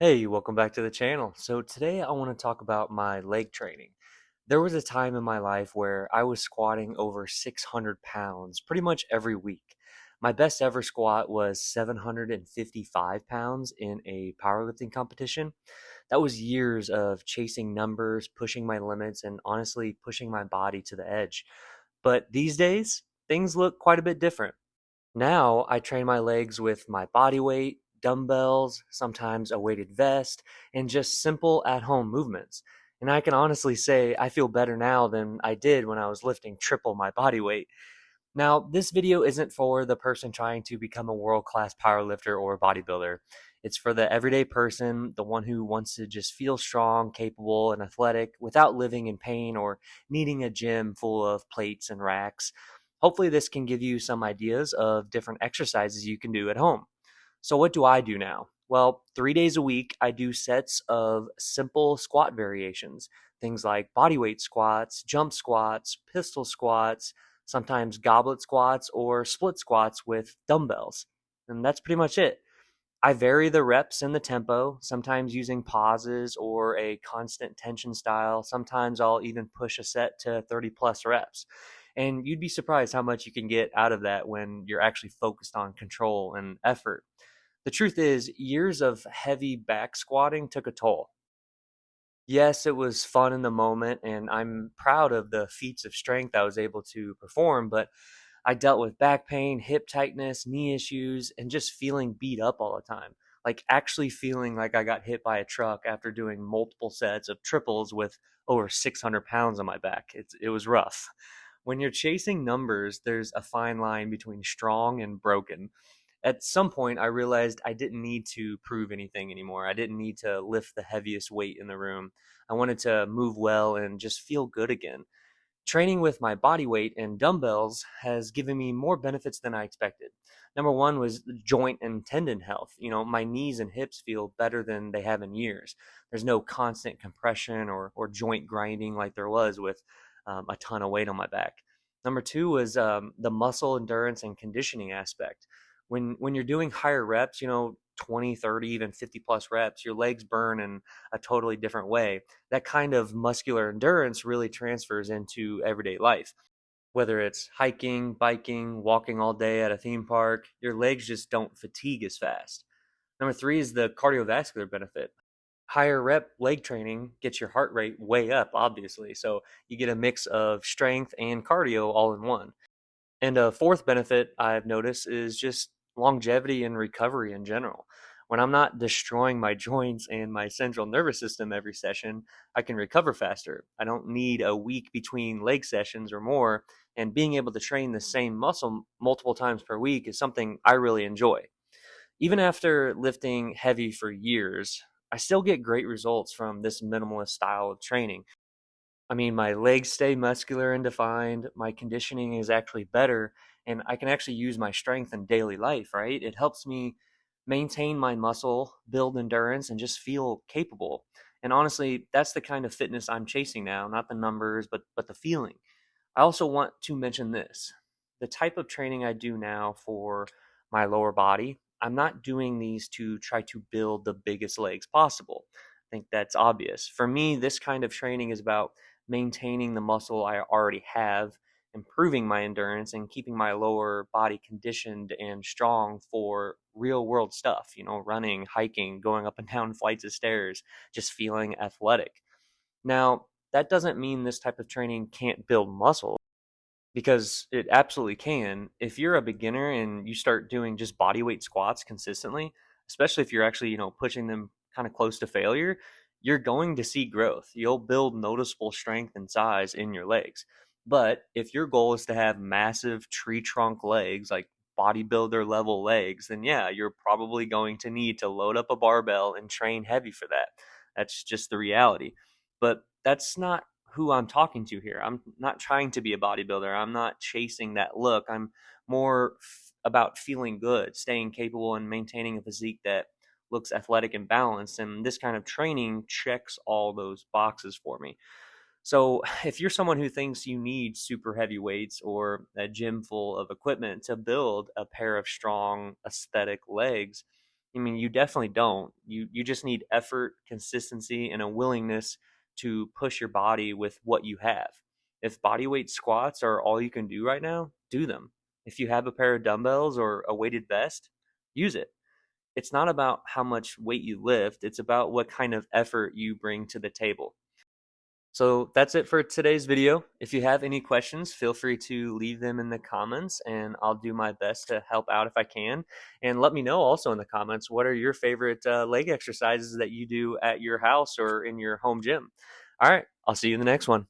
Hey, welcome back to the channel. So today I want to talk about my leg training. There was a time in my life where I was squatting over 600 pounds pretty much every week. My best ever squat was 755 pounds in a powerlifting competition. That was years of chasing numbers, pushing my limits, and honestly pushing my body to the edge. But these days, things look quite a bit different. Now I train my legs with my body weight, dumbbells, sometimes a weighted vest, and just simple at home movements. And I can honestly say I feel better now than I did when I was lifting triple my body weight. Now, this video isn't for the person trying to become a world class powerlifter or bodybuilder. It's for the everyday person, the one who wants to just feel strong, capable, and athletic without living in pain or needing a gym full of plates and racks. Hopefully, this can give you some ideas of different exercises you can do at home. So, what do I do now? Well, 3 days a week, I do sets of simple squat variations, things like bodyweight squats, jump squats, pistol squats, sometimes goblet squats, or split squats with dumbbells. And that's pretty much it. I vary the reps and the tempo, sometimes using pauses or a constant tension style. Sometimes I'll even push a set to 30 plus reps. And you'd be surprised how much you can get out of that when you're actually focused on control and effort. The truth is, years of heavy back squatting took a toll. Yes, it was fun in the moment, and I'm proud of the feats of strength I was able to perform, but I dealt with back pain, hip tightness, knee issues, and just feeling beat up all the time. Like actually feeling like I got hit by a truck after doing multiple sets of triples with over 600 pounds on my back. It was rough. When you're chasing numbers, there's a fine line between strong and broken. At some point, I realized I didn't need to prove anything anymore. I didn't need to lift the heaviest weight in the room. I wanted to move well and just feel good again. Training with my body weight and dumbbells has given me more benefits than I expected. Number one was joint and tendon health. My knees and hips feel better than they have in years. There's no constant compression or joint grinding like there was with a ton of weight on my back. Number two was the muscle endurance and conditioning aspect. When you're doing higher reps, 20, 30, even 50 plus reps, your legs burn in a totally different way. That kind of muscular endurance really transfers into everyday life. Whether it's hiking, biking, walking all day at a theme park, your legs just don't fatigue as fast. Number three is the cardiovascular benefit. Higher rep leg training gets your heart rate way up, obviously. So you get a mix of strength and cardio all in one. And a fourth benefit I've noticed is just longevity and recovery in general. When I'm not destroying my joints and my central nervous system every session, I can recover faster. I don't need a week between leg sessions or more, and being able to train the same muscle multiple times per week is something I really enjoy. Even after lifting heavy for years, I still get great results from this minimalist style of training. I mean, my legs stay muscular and defined, my conditioning is actually better, and I can actually use my strength in daily life, right? It helps me maintain my muscle, build endurance, and just feel capable. And honestly, that's the kind of fitness I'm chasing now, not the numbers, but the feeling. I also want to mention this. The type of training I do now for my lower body, I'm not doing these to try to build the biggest legs possible. I think that's obvious. For me, this kind of training is about maintaining the muscle I already have, improving my endurance, and keeping my lower body conditioned and strong for real world stuff, running, hiking, going up and down flights of stairs, just feeling athletic. Now, that doesn't mean this type of training can't build muscle because it absolutely can. If you're a beginner and you start doing just body weight squats consistently, especially if you're actually, pushing them kind of close to failure, you're going to see growth. You'll build noticeable strength and size in your legs. But if your goal is to have massive tree trunk legs, like bodybuilder level legs, then yeah, you're probably going to need to load up a barbell and train heavy for that. That's just the reality. But that's not who I'm talking to here. I'm not trying to be a bodybuilder. I'm not chasing that look. I'm more about feeling good, staying capable, and maintaining a physique that looks athletic and balanced. And this kind of training checks all those boxes for me. So, if you're someone who thinks you need super heavy weights or a gym full of equipment to build a pair of strong aesthetic legs, I mean, you definitely don't. You just need effort, consistency, and a willingness to push your body with what you have. If body weight squats are all you can do right now, do them. If you have a pair of dumbbells or a weighted vest, use it. It's not about how much weight you lift, it's about what kind of effort you bring to the table. So that's it for today's video. If you have any questions, feel free to leave them in the comments and I'll do my best to help out if I can. And let me know also in the comments, what are your favorite leg exercises that you do at your house or in your home gym? All right, I'll see you in the next one.